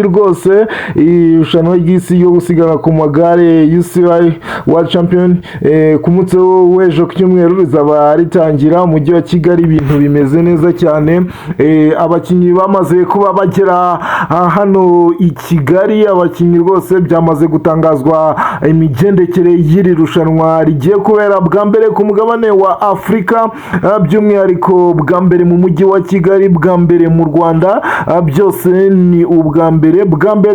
rwose irushanwa ry'isi yo gusiganwa ku magare UCI World Champion ku munsi w'ejo ku cyumweru rizaba ritangira mu mujyi wa Kigali. Ibintu bimeze neza cyane, abakinnyi bamaze kuba bagera hano i Kigali. Abakinnyi rwose byamaze gutangazwa imigendekere y'iri rushanwa rigiye kubera bwa mbere ku mugabane wa Afurika, by'umwihariko bwa mbere mu mujyi wa Kigali, bwa mbere mu Rwanda. Byose ni ubwa mbere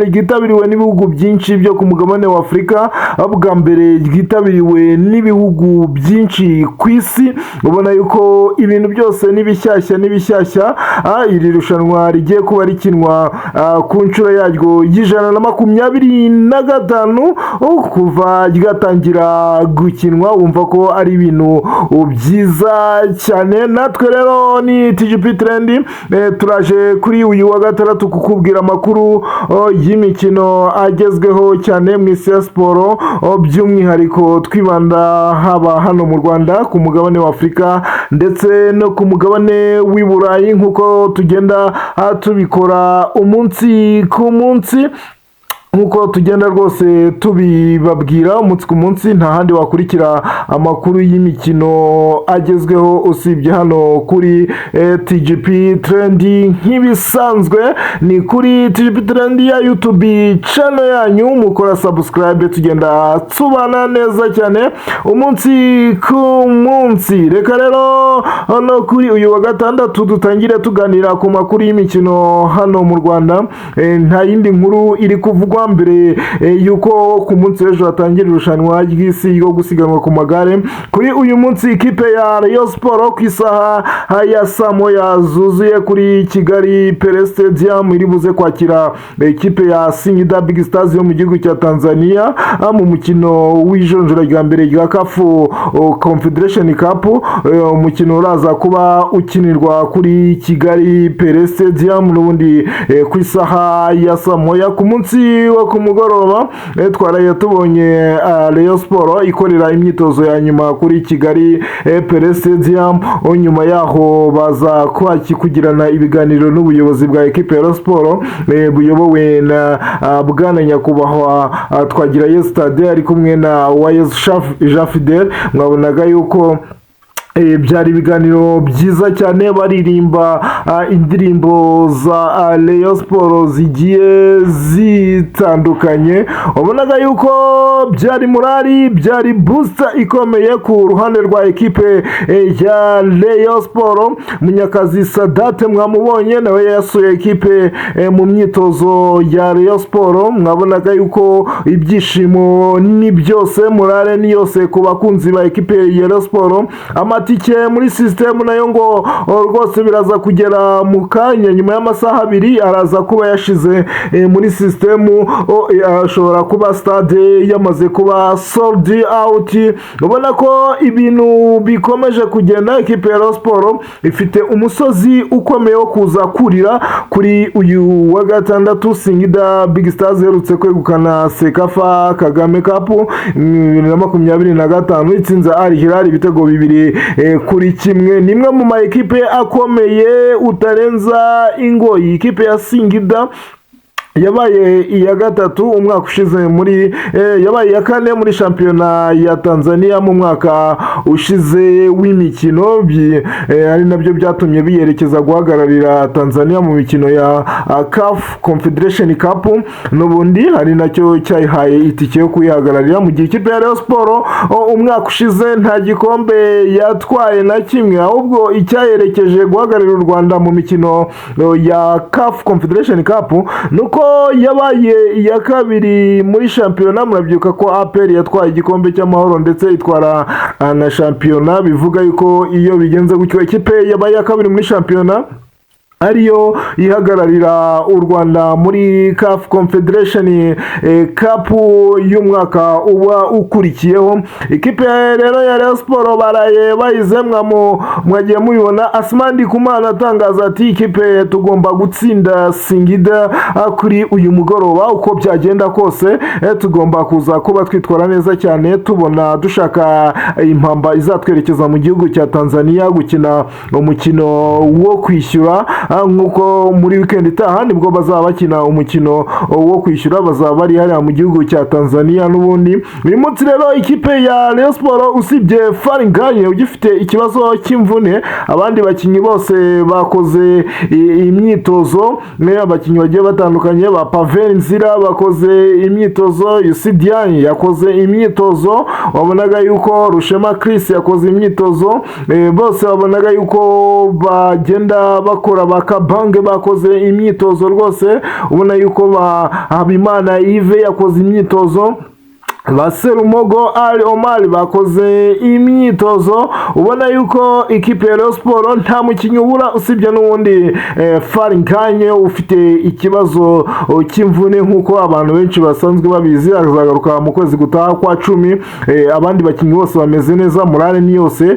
ryitabiriwe n'ibihugu byinshi byo ku mugabane wa Afurika, bwa mbere ryitabiriwe n'ibihugu byinshi ku isi. Ubona yuko ibintu byose n'ibishyashya. Iri rushanwa rigiye kuba rikinwa ku nshuro yaryo y'125 kuva ryatangira gukinwa. Wumva ko ari ibintu byiza cyane. Natwe rero ni TGP Trend, turaje kuri uyu wa gatandatu kukubwira amakuru y'imikino agezweho cyane mu isi ya siporo, by'umwihariko twibanda haba hano mu Rwanda, ku mugabane wa Afurika ndetse no ku mugabane w'i Burayi, nk'uko tugenda tubikora umunsi ku munsi, nk'uko tugenda rwose tubibabwira umunsi ku munsi. Nta handi wakurikira amakuru y'imikino agezweho usibye hano kuri TGP Trend. Nk'ibisanzwe ni kuri TGP Trend ya YouTube channel yanyu, mukora subscribe, tugenda tubana neza cyane umunsi ku munsi. Reka rero hano kuri uyu wa gatandatu dutangire tuganira ku makuru y'imikino hano mu Rwanda. Nta yindi nkuru iri kuvugwa mbere yuko ku munsi w'ejo hatangira irushanwa ry'isi yo gusiganwa ku magare. Kuri uyu munsi ikipe ya Rayon Sport ku isaha ya saa moya zuzuye kuri Kigali Pele Stadium iri buze kwakira ikipe ya Singida Big Stars yo mu gihugu cya Tanzania mu mukino w'ijonjora rya mbere rya CAF Confederation Cup. Umukino uraza kuba ukinirwa kuri Kigali Pele Stadium n'ubundi ku isaha ya saa moya. Ku munsi wa ku mugoroba twaraye tubonye Rayon Sport ikorera imyitozo ya nyuma kuri Kigali Pele Stadium. Nyuma yaho baza kugirana ibiganiro n'ubuyobozi bwa ekipe ya Rayon Sport buyobowe na bwana nyakubahwa Twagirayezu Stade ari kumwe na Uwayezu Jean Fidel. Mwabonaga yuko byari ibiganiro byiza cyane, baririmba indirimbo za Rayon Sport zigiye zitandukanye. Wabonaga yuko byari morali, byari booster ikomeye ku ruhande rwa ekipe ya Rayon Sport. Munyakazi Sadate mwamubonye nawe yasuye ekipe mu myitozo ya Rayon Sport. Mwabonaga yuko ibyishimo ni byose, morale ni yose ku bakunzi ba ekipe ya Rayon Sport. Amatike muri system nayo ngo rwose biraza kugera mu kanya, nyuma y'amasaha 2 araza kuba yashize muri system. Ashobora kuba stade yamaze kuba sold out. Ubona ko ibintu bikomeje kugenda. Ekipe ya Rayon Sport ifite umusozi ukomeye wo kuza kurira kuri uyu wa gatandatu. Singida Big Stars herutse kwegukana Sekafa Kagame Cup 2025 itsinze Al Hilal ibitego 2 kuri 1. Nimwe mu ma ekipe akomeye utarenza ingoyi. Ikipe ya Singida yabaye iya gatatu umwaka ushize yabaye iya kane muri shampiyona ya Tanzania mu mwaka ushize w'imikino. Ari nabyo byatumye biyerekeza guhagararira Tanzania mu mikino ya CAF Confederation Cup. N'ubundi ari nacyo cyayihaye itike yo kuyihagararira, mu gihe ikipe ya Rayon Sport umwaka ushize nta gikombe yatwaye na kimwe, ahubwo icyayerekeje guhagararira u Rwanda mu mikino ya CAF Confederation Cup nuko yabaye iya kabiri muri shampiyona. Murabyuka ko APR yatwaye igikombe cy'amahoro ndetse itwara na shampiyona. Bivuga yuko iyo bigenze gutyo ikipe yabaye iya kabiri muri shampiyona ariyo ihagararira u Rwanda muri CAF Confederation Cup y'umwaka uba ukurikiyeho. Ikipe rero ya Rayon Sport baraye bayize mwagiye mubibona. Asmani Kumana atangaza ati ikipe tugomba gutsinda Singida kuri uyu mugoroba. Uko byagenda kose tugomba kuza kuba twitwara neza cyane, tubona dushaka impamba izatwerekeza mu gihugu cya Tanzania gukina umukino wo kwishyura nk'uko muri weekend itaha nibwo bazaba bakina umukino wo kwishyura, bazaba bari hariya mu gihugu cya Tanzania n'ubundi. Uyu munsi rero ikipe ya Rayon Sports usibye Faringanye ugifite ikibazo cy'imvune, abandi bakinnyi bose bakoze imyitozo, abakinnyi bagiye batandukanye ba Pavel Nzira bakoze imyitozo, Yusidian yakoze imyitozo, wabonaga yuko Rushema Chris yakoze imyitozo, bose wabonaga yuko bagenda bakora, bakabange bakoze imyitozo rwose, ubona yuko Habimana Yves yakoze imyitozo, Baserumogo Ali Omar bakoze imyitozo, ubona yuko ikipe ya Rayon Sports nta mukinnyi ubura usibye n'ubundi Faringanye ufite ikibazo cy'imvune nk'uko abantu benshi basanzwe babizi, azagaruka mu kwezi gutaha kwa 10. Abandi bakinnyi bose bameze neza, morale ni yose.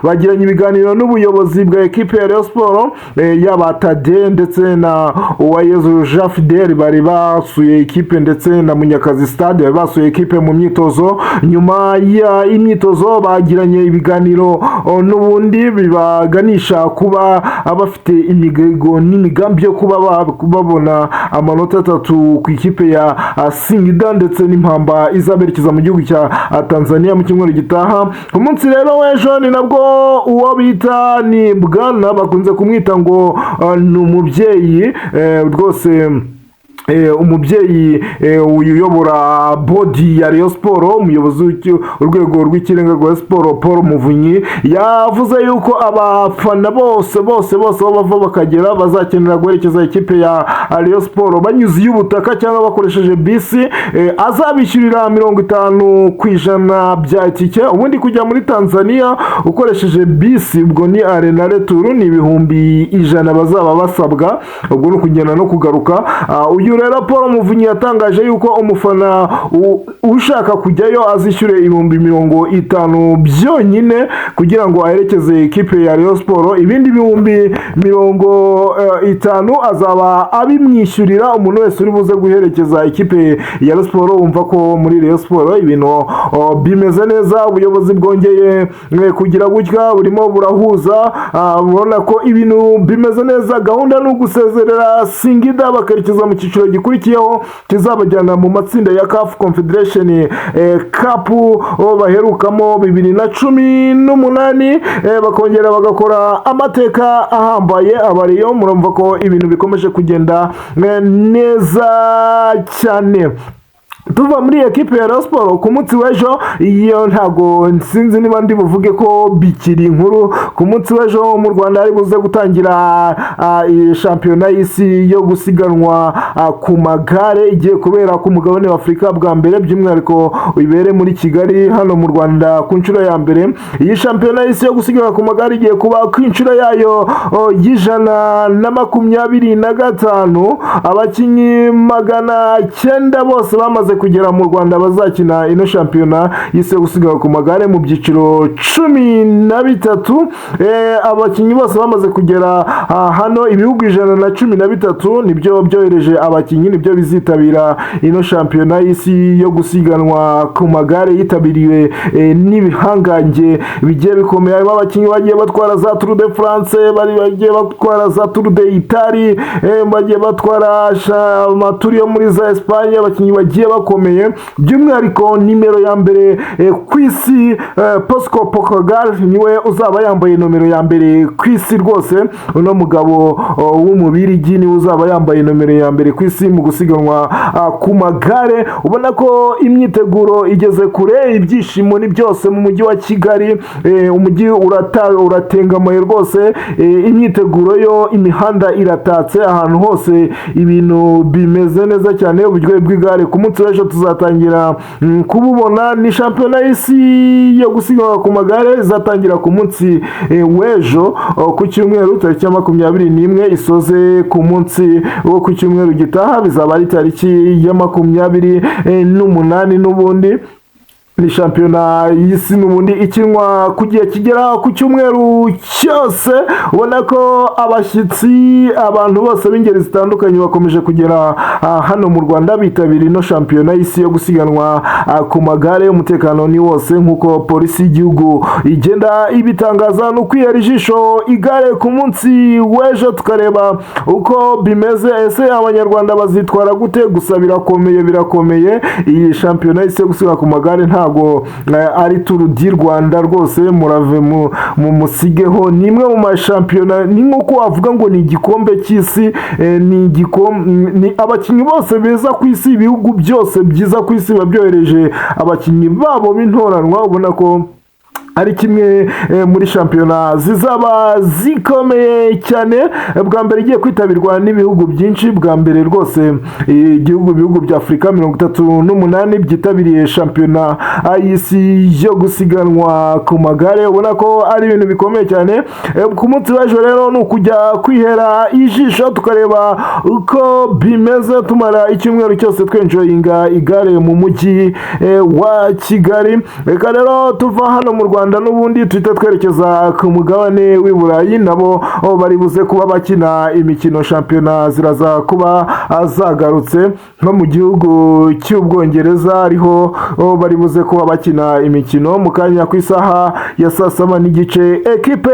Bagiranye ibiganiro n'ubuyobozi bwa ekipe ya Rayon Sports, yaba Tade ndetse na Uwayezu Jean Fidel bari basuye ekipe, ndetse na Munyakazi Stade basuye ekipe mu myitozo. Nyuma ya imyitozo bagiranye ibiganiro n'ubundi bibaganisha kuba abafite imihigo n'imigambi yo kuba babona amanota 3 ku ikipe ya Singida ndetse n'impamba izaberekeza mu gihugu cya Tanzania mu cyumweru gitaha. Ku munsi rero w'ejo ni nabwo uwo bita ni Bwana bakunze kumwita ngo ni umubyeyi rwose, umubyeyi uyobora body ya Rayon Sports, umuyobozi w'urwego rw'ikirenga rwa Sport Paul Muvunyi yavuze yuko abafana bose bava bakagera bazakenera guherekeza ikipe ya Rayon Sports banyuze y'ubutaka cyangwa bakoresheje bisi, azabishyurira 50% bya tike, ubundi kujya muri Tanzania ukoresheje bisi ubwo ni Arena Retour ni 100 bazaba basabwa, ubwo no kugenda no kugaruka. Uyu rero Paul Muvunyi yatangaje yuko umufana ushaka kujyayo azishyure 50,000 byonyine kugira ngo aherekeze ikipe ya Rayon Sports, ibindi 50,000 azaba abimwishyurira umuntu wese uri buze guherekeza ikipe ya Rayon Sports. Umva ko muri Rayon Sports ibintu bimeze neza, ubuyobozi bwongeye kugira gutya burimo burahuza, ubona ko ibintu bimeze neza. Gahunda no gusezerera Singida bakerekeza mu cyiciro gikurikiyeho kizabajyana mu matsinda ya CAF Confederation Cup baherukamo 2018, bakongera bagakora amateka ahambaye abariyo. Murumva ko ibintu bikomeje kugenda neza cyane. Tuva muri ekipe ya Rayon Sports ku munsi w'ejo, iyo ntago nsinzi niba ndi buvuge ko bikiri inkuru. Ku munsi w'ejo mu Rwanda ari buze gutangira shampiyona y'isi yo gusiganwa ku magare igiye kubera ku mugabane wa Afurika bwa mbere, by'umwihariko ibere muri Kigali hano mu Rwanda ku nshuro ya mbere. Iyi shampiyona y'isi yo gusiganwa ku magare igiye kuba ku nshuro yayo y'125. Abakinnyi 900 bose bamaze kugera mu Rwanda bazakina ino shampiyona y'isi yo gusiganwa ku magare mu byiciro 13. Abakinnyi bose bamaze kugera hano, ibihugu 113 nibyo byohereje abakinnyi, nibyo bizitabira ino shampiyona y'isi yo gusiganwa ku magare yitabiriwe n'ibihangange bigiye bikomeye. Harimo abakinnyi bagiye batwara za Tour de France, bagiye batwara za Tour de Italie, bagiye batwara amaturu yo muri za Espagne, abakinnyi bagiye bakomeye. By'umwihariko nimero ya mbere ku isi Pascal Pogacar niwe uzaba yambaye nomero ya mbere ku isi rwose. Uno mugabo w'umubirigi niwe uzaba yambaye nomero ya mbere ku isi mu gusiganwa ku magare. Ubona ko imyiteguro igeze kure, ibyishimo ni byose mu mujyi wa Kigali. Umujyi uratengamaye rwose, imyiteguro yo imihanda iratatse ahantu hose, ibintu bimeze neza cyane. Uburyohe bw'igare ku munsi w'ejo tuzatangira kububona. Ni shampiyona y'isi yo gusiganwa ku magare izatangira ku munsi w'ejo ku cyumweru tariki ya 21, isoze ku munsi wo ku cyumweru gitaha bizaba ari tariki ya 28 n'ubundi. ni shampiyona y'isi n'ubundi ikinwa ku gihe kigera ku cyumweru cyose. ubona ko abashyitsi, abantu bose b'ingeri zitandukanye bakomeje kugera hano mu Rwanda bitabira ino shampiyona y'isi yo gusiganwa ku magare. Umutekano ni wose nk'uko polisi y'igihugu igenda ibitangaza. ni ukwihera ijisho igare ku munsi w'ejo tukareba uko bimeze. ese abanyarwanda bazitwara gute? Gusa birakomeye. iyi shampiyona y'isi yo gusiganwa ku magare ntago ari Tour du Rwanda rwose, murave mu musigeho. ni imwe mu mashampiyona, ni nk'uko wavuga ngo ni igikombe cy'isi. ni abakinnyi bose beza ku isi, ibihugu byose byiza ku isi babyohereje abakinnyi babo b'intoranwa. ubona ko ari kimwe muri shampiyona zizaba zikomeye cyane. bwa mbere igiye kwitabirwa n'ibihugu byinshi. bwa mbere rwose ibihugu bya Afurika 38 byitabiriye shampiyona y'isi yo gusiganwa ku magare. ubona ko ari ibintu bikomeye cyane. ku munsi w'ejo rero ni ukujya kwihera ijisho tukareba uko bimeze, tumara icyumweru cyose twenjoyinga igare mu mujyi wa Kigali. reka rero tuva hano mu Rwanda n'ubundi tuhita twerekeza ku mugabane w'i Burayi. nabo bari buze kuba bakina imikino, shampiyona ziraza kuba zagarutse. nko mu gihugu cy'Ubwongereza ariho bari buze kuba bakina imikino mu kanya ku isaha ya saa 7:30. ekipe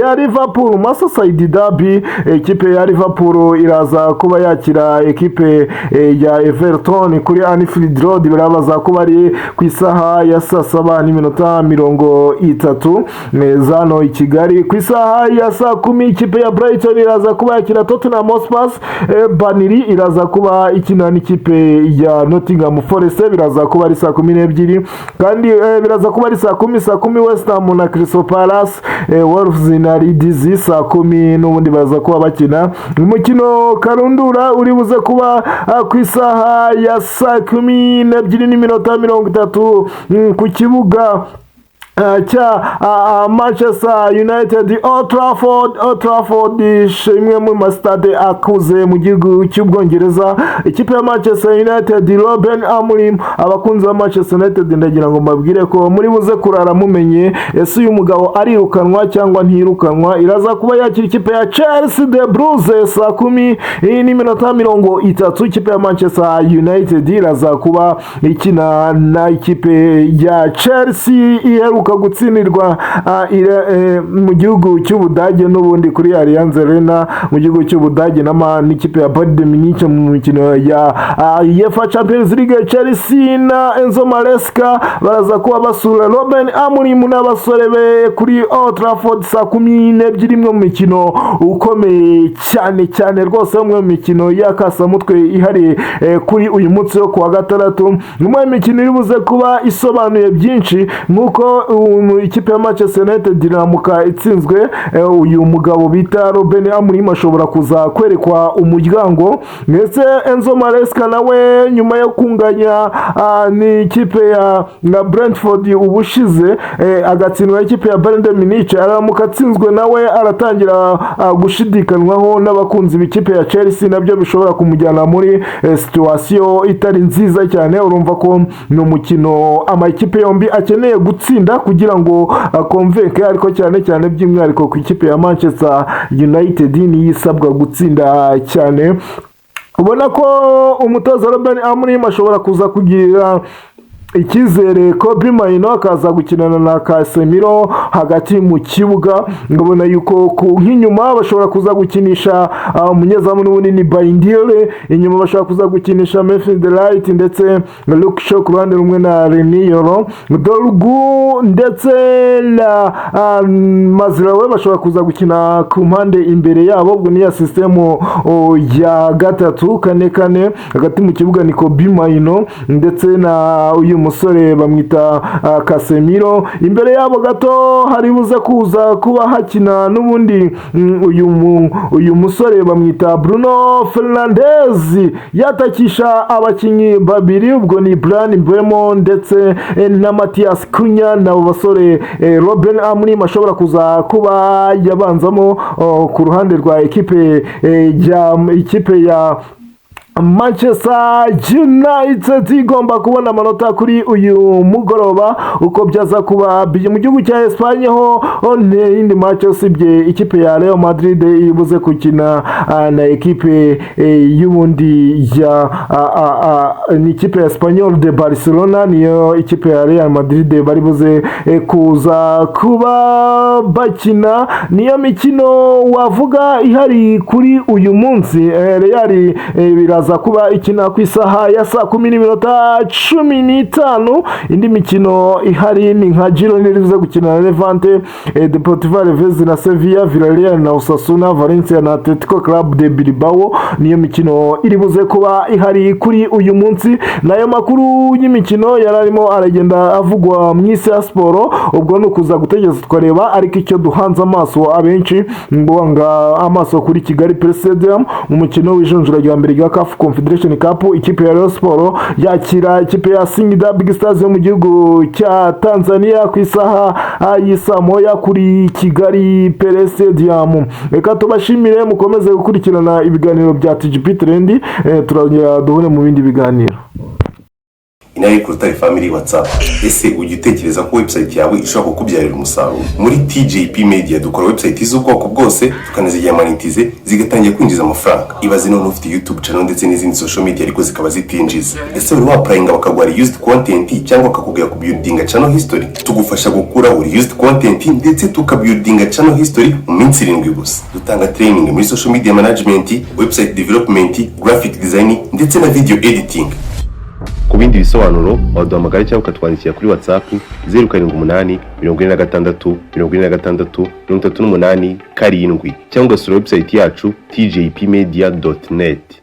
ya Liverpool, Merseyside Derby, ekipe ya Liverpool iraza kuba yakira ekipe ya Everton kuri Anfield Road. birabaza kuba ari ku isaha ya saa 7:30 zano i Kigali. ku isaha ya saa 10 ikipe ya Brighton iraza kuba yakira Tottenham Hotspur. Burnley iraza kuba ikina n'ikipe ya Nottingham Forest. biraza kuba ari saa 12 kandi biraza kuba ari saa 10 West Ham na Crystal Palace. Wolves na Leeds saa 10 n'ubundi baraza kuba bakina. umukino karundura uri buze kuba ku isaha ya saa 12:30 ku kibuga cya Manchester United, Old Trafford, imwe mu masitade akuze mu gihugu cy'Ubwongereza. ikipe ya Manchester United, Ruben Amorim, abakunzi ba Manchester United ndagira ngo mbabwire ko muri buze kurara mumenye ese uyu mugabo arirukanwa cyangwa ntirukanwa. iraza kuba yakira ikipe ya Chelsea de Bruges saa 10:30. ikipe ya Manchester United iraza kuba ikina na ikipe ya Chelsea iheruka gutsindirwa mu gihugu cy'Ubudage n'ubundi kuri Allianz Arena mu gihugu cy'Ubudage n'ikipe ya Bayern Munich mu mikino ya UEFA Champions League. Chelsea na Enzo Maresca baraza kuba basura Ruben Amorim n'abasore be kuri Old Trafford saa 12:00. imwe mu mikino ukomeye cyane rwose, umwe mu mikino y'akasamutwe ihari kuri uyu munsi wo kuwa gatandatu. umwe mu mikino iri buze kuba isobanuye byinshi nk'uko ikipe ya Manchester United iramuka itsinzwe. uyu mugabo bita Ruben Amorim ashobora kuza kwerekwa umuryango. ndetse Enzo Maresca nawe nyuma yo kunganya ni ikipe ya Brentford ubushize agatsindwa ikipe ya Bayern Munich, aramuka atsinzwe nawe aratangira gushidikanwaho n'abakunzi b'ikipe ya Chelsea, nabyo bishobora kumujyana muri situation itari nziza cyane. urumva ko ni umukino amakipe yombi akeneye gutsinda kugira ngo akonveke, ariko cyane by'umwihariko ku ikipe ya Manchester United niyo isabwa gutsinda cyane. ubona ko umutoza Ruben Amorim ashobora kuza kugira icyizere Kobbie Mainoo akaza gukinana na Casemiro hagati mu kibuga. ngabona yuko nk'inyuma bashobora kuza gukinisha umunyezamu n'ubunini Baindire, inyuma bashobora kuza gukinisha Memphis Delight ndetse Luke Shaw ku ruhande rumwe na Reniero Dorgu ndetse na Mazraoui bashobora kuza gukina ku mpande imbere yabo. ubwo ni ya system ya 3-4 hagati mu kibuga ni Kobbie Mainoo ndetse na uyu musore bamwita Casemiro. imbere yabo gato hari buze kuza kuba hakina n'ubundi uyu musore bamwita Bruno Fernandes yatakisha abakinnyi babiri. ubwo ni Bryan Mbeumo ndetse na Matheus Cunha. nabo basore Ruben Amorim ashobora kuza kuba yabanzamo ku ruhande rwa ikipe ya Manchester United igomba kubona amanota kuri uyu mugoroba uko byaza kuba mu gihugu cya Espagne ho indi match usibye ikipe ya Real Madrid ibuze gukina na ekipe y'ubundi ya ni ikipe ya Espanyol de Barcelona, niyo ikipe ya Real Madrid bari buze kuza kuba bakina. Niyo mikino wavuga ihari kuri uyu munsi. Real biraza kuba ikina ku isaha ya saa 10:15. Indi mikino ihari ni nka Girona iribuze gukina na Levante, Deportivo Alaves na Sevilla, Villarreal na Osasuna, Valencia na Atletico Club de Bilbao. Niyo mikino iribuze kuba ihari kuri uyu munsi. Nayo makuru y'imikino yararimo aragenda avugwa mu isi ya siporo, ubwo no kuza gutegereza twareba, ariko icyo duhanze amaso abenshi mbonga amaso kuri Kigali Stadium mu mukino w'ijonjora rya mbere rya CAF Confederation Cup, ikipe ya Rayon Sport yakira ikipe ya Singida Big Stars yo mu gihugu cya Tanzania ku isaha y'isa moya kuri Kigali Stadium. Reka tubashimire, mukomeze gukurikirana ibiganiro bya TGP Trend, turongera duhure mu bindi biganiro. Inari Kurutari Family WhatsApp. Ese ujya utekereza ko website yawe ishobora kukubyarira umusaruro? Muri TJP Media dukora website z'ubwoko bwose, tukanazigira monetize zigatangira kwinjiza amafaranga. Ibaze none ufite YouTube channel ndetse n'izindi social media ariko zikaba zitinjiza. Ese uri wapurayinga bakagwara used content cyangwa bakakubwira ku building channel history? Tugufasha gukura uri used content ndetse tukabuilding channel history mu minsi 7 gusa. Dutanga training muri social media management, website development, graphic design ndetse na video editing. Ku bindi bisobanuro waduhamagara cyangwa ukatwandikira kuri WhatsApp 0788 46 46 38 7 cyangwa ugasura website yacu tjpmedia.net.